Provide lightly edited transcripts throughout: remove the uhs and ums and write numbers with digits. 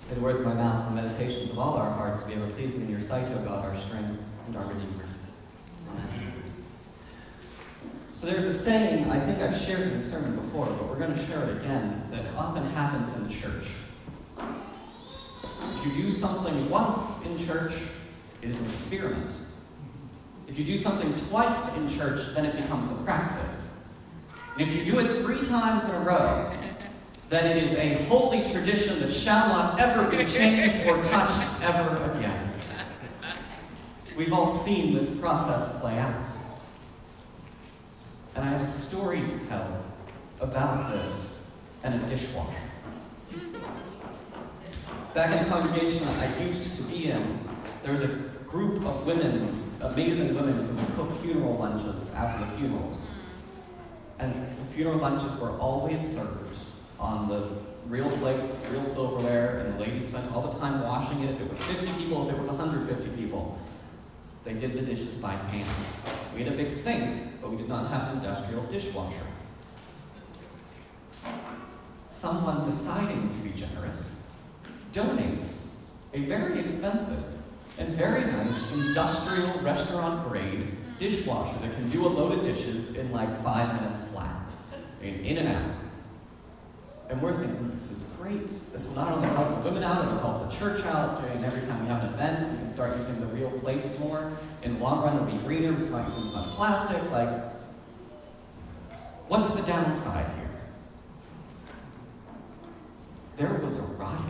May the words of my mouth and the meditations of all our hearts be ever pleasing in your sight, O God, our strength and our Redeemer. Amen. So there's a saying, I think I've shared in the sermon before, but we're going to share it again, that often happens in church. If you do something once in church, it is an experiment. If you do something twice in church, then it becomes a practice. And if you do it 3 times in a row, then it is a holy tradition that shall not ever be changed or touched ever again. We've all seen this process play out. And I have a story to tell about this and a dishwasher. Back in the congregation I used to be in, there was a group of women, amazing women, who would cook funeral lunches after the funerals. And the funeral lunches were always served on the real plates, real silverware, and the ladies spent all the time washing it. If it was 50 people, if it was 150 people, they did the dishes by hand. We had a big sink, but we did not have an industrial dishwasher. Someone deciding to be generous donates a very expensive and very nice industrial restaurant-grade dishwasher that can do a load of dishes in like 5 minutes flat. In and out. And we're thinking, this is great. This will not only help the women out, it'll help the church out. And every time we have an event, we can start using the real plates more. In the long run, it'll be greener because we're not using as much plastic. Like, what's the downside here? There was a riot.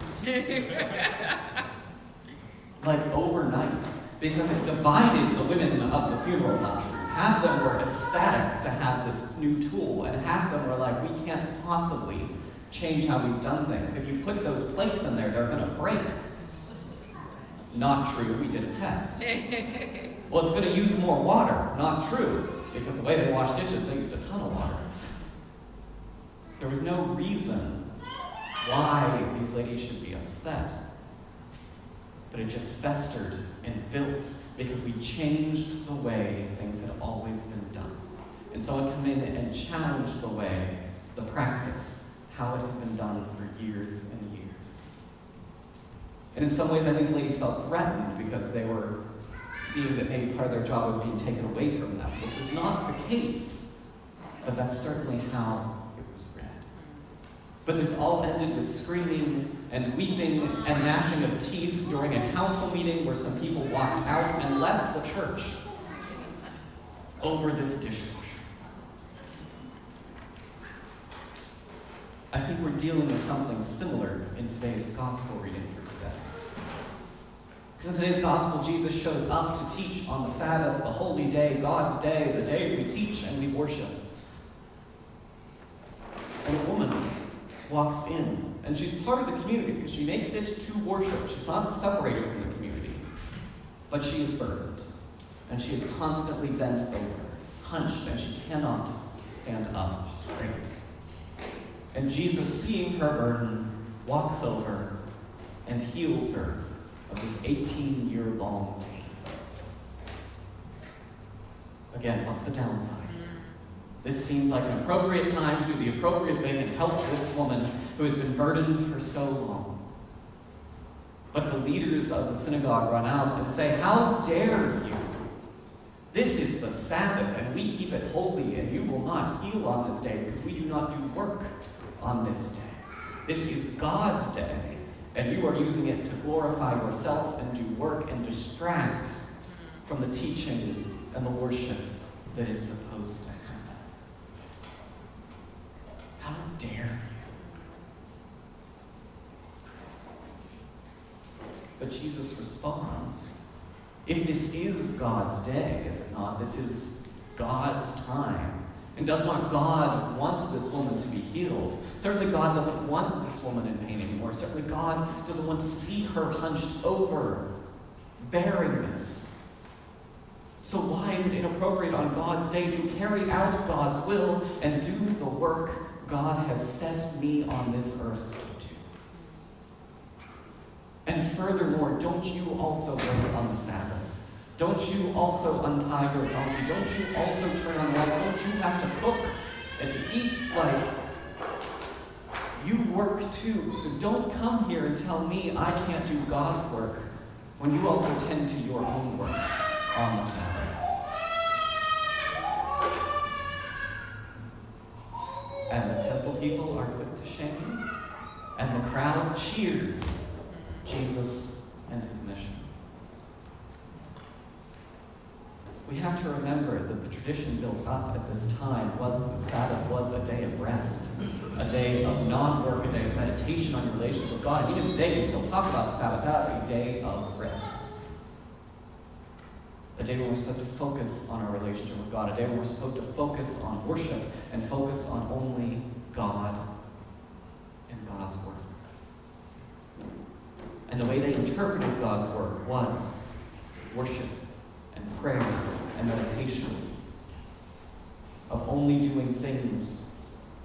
Like overnight. Because it divided the women of the funeral luncheon. Half of them were ecstatic to have this new tool, and half of them were like, we can't possibly change how we've done things. If you put those plates in there, they're going to break. Not true, we did a test. Well, it's going to use more water. Not true, because the way they wash dishes, they used a ton of water. There was no reason why these ladies should be upset. But it just festered and built because we changed the way things had always been done. And someone came in and challenged the way, the practice, how it had been done for years and years. And in some ways, I think ladies felt threatened because they were seeing that maybe part of their job was being taken away from them, which was not the case, but that's certainly how it was read. But this all ended with screaming and weeping and gnashing of teeth during a council meeting where some people walked out and left the church over this dishwasher. I think we're dealing with something similar in today's gospel reading for today. Because in today's gospel, Jesus shows up to teach on the Sabbath, the holy day, God's day, the day we teach and we worship. And a woman walks in, and she's part of the community because she makes it to worship. She's not separated from the community, but she is burdened, and she is constantly bent over, hunched, and she cannot stand up straight. And Jesus, seeing her burden, walks over and heals her of this 18-year-long pain. Again, what's the downside? This seems like an appropriate time to do the appropriate thing and help this woman who has been burdened for so long. But the leaders of the synagogue run out and say, how dare you? This is the Sabbath, and we keep it holy, and you will not heal on this day because we do not do work on this day. This is God's day, and you are using it to glorify yourself and do work and distract from the teaching and the worship that is supposed to happen. How dare you? But Jesus responds, if this is God's day, is it not? This is God's time. And does not God want this woman to be healed? Certainly God doesn't want this woman in pain anymore. Certainly God doesn't want to see her hunched over, bearing this. So why is it inappropriate on God's day to carry out God's will and do the work God has sent me on this earth to do? And furthermore, don't you also work on the Sabbath? Don't you also untie your donkey? Don't you also turn on lights? Don't you have to cook and to eat? Like, You work too, so don't come here and tell me I can't do God's work when you also tend to your own work on the Sabbath. And the temple people are put to shame, and the crowd cheers Jesus and his mission. We have to remember that the tradition built up at this time was that the Sabbath was a day of rest, a day of non-work, a day of meditation on your relationship with God. And even today, we still talk about the Sabbath as a day of rest. A day when we're supposed to focus on our relationship with God, a day when we're supposed to focus on worship and focus on only God and God's work. And the way they interpreted God's work was worship and prayer and meditation, of only doing things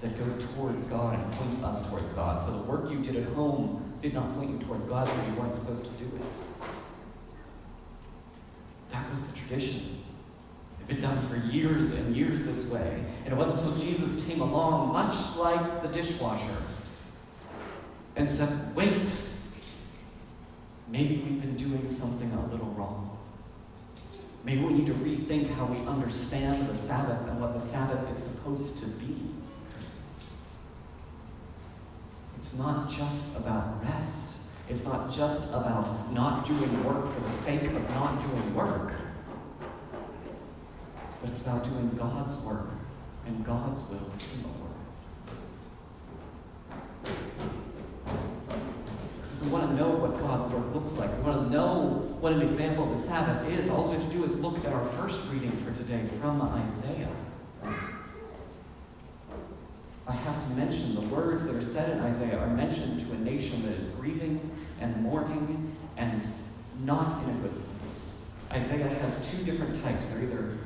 that go towards God and point us towards God. So the work you did at home did not point you towards God, so you weren't supposed to do it. That was the tradition. It had been done for years and years this way. And it wasn't until Jesus came along, much like the dishwasher, and said, wait, maybe we've been doing something a little wrong. Maybe we need to rethink how we understand the Sabbath and what the Sabbath is supposed to be. It's not just about rest. It's not just about not doing work for the sake of not doing work. But it's about doing God's work and God's will in the world. Because if we want to know what God's work looks like, we want to know what an example of the Sabbath is, all we have to do is look at our first reading for today from Isaiah. I have to mention the words that are said in Isaiah are mentioned to a nation that is grieving and mourning and not in a good place. Isaiah has two different types. They're either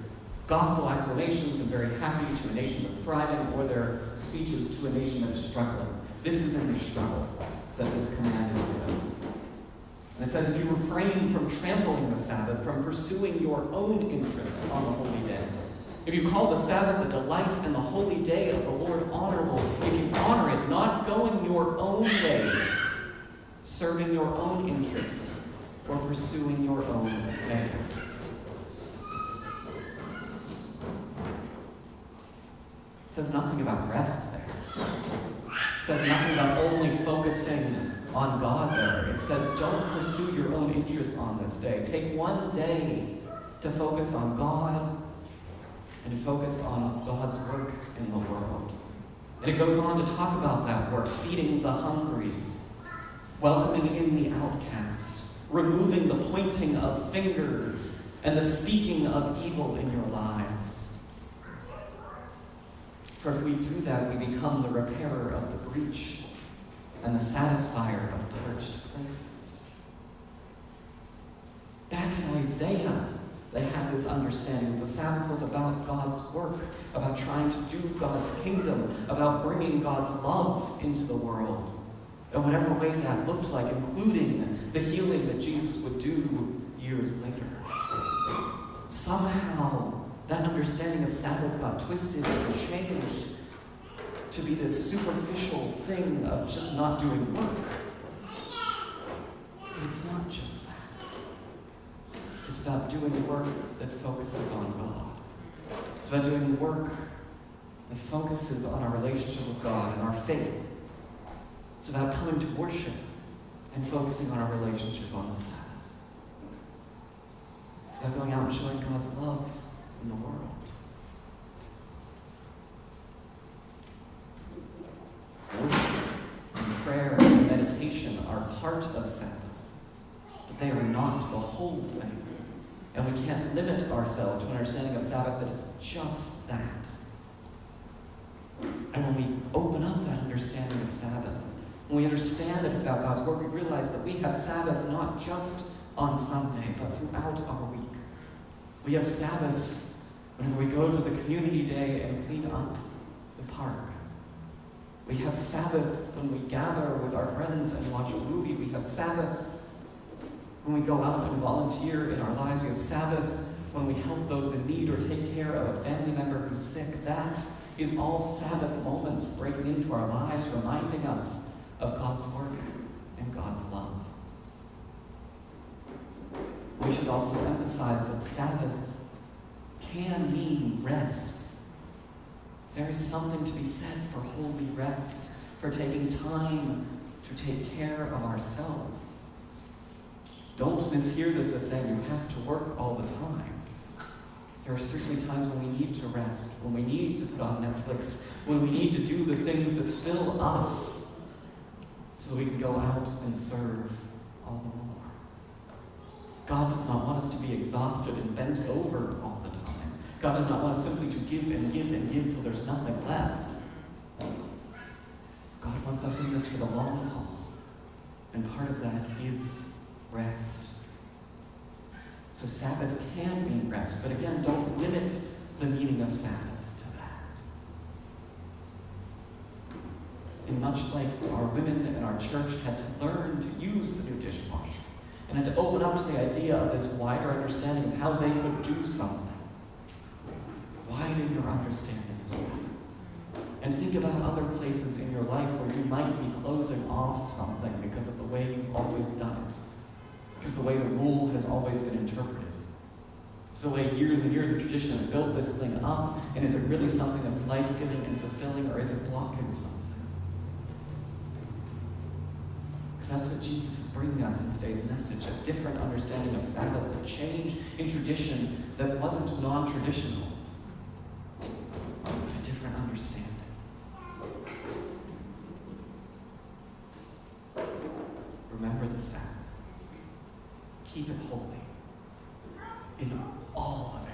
gospel acclamations and very happy to a nation that's thriving, or they're speeches to a nation that is struggling. This is in the struggle that this command is given. And it says, if you refrain from trampling the Sabbath, from pursuing your own interests on the holy day, if you call the Sabbath a delight and the holy day of the Lord honorable, if you honor it, not going your own ways, serving your own interests, or pursuing your own affairs. It says nothing about rest there. It says nothing about only focusing on God there. It says don't pursue your own interests on this day. Take one day to focus on God and to focus on God's work in the world. And it goes on to talk about that work, feeding the hungry, welcoming in the outcast, removing the pointing of fingers and the speaking of evil in your lives. For if we do that, we become the repairer of the breach and the satisfier of parched places. Back in Isaiah, they had this understanding that the Sabbath was about God's work, about trying to do God's kingdom, about bringing God's love into the world. In whatever way that looked like, including the healing that Jesus would do years later. Somehow, that understanding of Sabbath got twisted and changed to be this superficial thing of just not doing work. But it's not just that. It's about doing work that focuses on God. It's about doing work that focuses on our relationship with God and our faith. It's about coming to worship and focusing on our relationship on the Sabbath. It's about going out and showing God's love in the world. Worship and prayer and meditation are part of Sabbath, but they are not the whole thing. And we can't limit ourselves to an understanding of Sabbath that is just that. And when we open up that understanding of Sabbath, when we understand that it's about God's work, we realize that we have Sabbath not just on Sunday, but throughout our week. We have Sabbath whenever we go to the community day and clean up the park. We have Sabbath when we gather with our friends and watch a movie. We have Sabbath when we go out and volunteer in our lives. We have Sabbath when we help those in need or take care of a family member who's sick. That is all Sabbath moments breaking into our lives, reminding us of God's work and God's love. We should also emphasize that Sabbath can mean rest. There is something to be said for holy rest, for taking time to take care of ourselves. Don't mishear this as saying you have to work all the time. There are certainly times when we need to rest, when we need to put on Netflix, when we need to do the things that fill us so that we can go out and serve all the more. God does not want us to be exhausted and bent over all the time. God does not want us simply to give and give and give till there's nothing left. God wants us in this for the long haul. And part of that is rest. So Sabbath can mean rest, but again, don't limit the meaning of Sabbath to that. And much like our women in our church had to learn to use the new dishwasher, and had to open up to the idea of this wider understanding of how they could do something. Widen your understanding of Sabbath. And think about other places in your life where you might be closing off something because of the way you've always done it. Because the way the rule has always been interpreted. The way years and years of tradition has built this thing up, and is it really something that's life-giving and fulfilling, or is it blocking something? Because that's what Jesus is bringing us in today's message, a different understanding of Sabbath, a change in tradition that wasn't non-traditional, but a different understanding. Remember the Sabbath. Keep it holy in all of